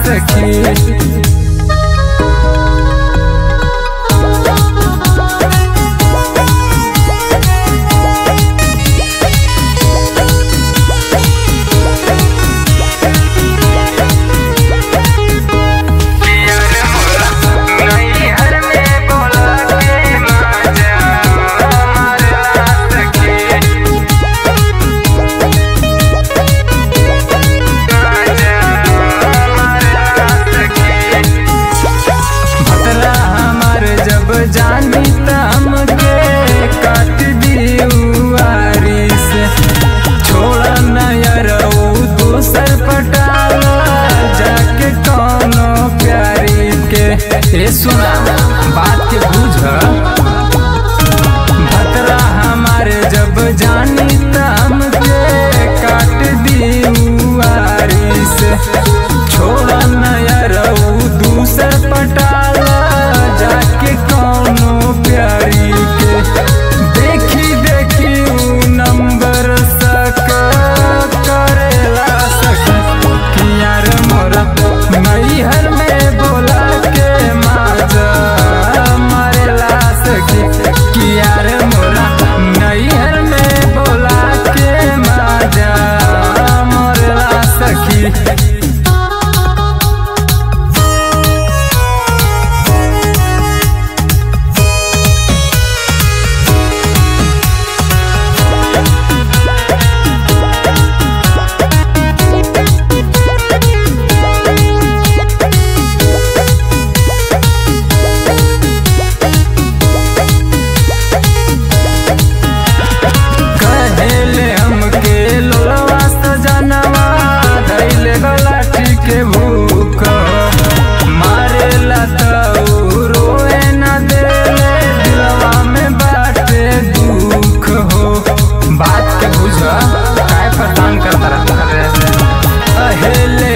सखी। जानी तम के काट दी उवारी से, छोड़ा नयर दूसर पटाला जाके कौनो प्यारी के। ए सुना बात के बुझ, भतरा हमारे जब जानी तम के काट दी उवारी से, छोड़ा नयर दूसर पटाला जाके कौनो प्यारी के। देखी देखी नंबर सक करेला सखी कि यार मोरा मैहर में बोला के माजा मरेला सखी कि यार मोरा मैहर में बोला के माजा मरेला सखी। के भूख मारेला तो रोए न देले, दिलवा में बाटे दुख हो। बात के बुझा काय परेशान करता रहता है। अहेले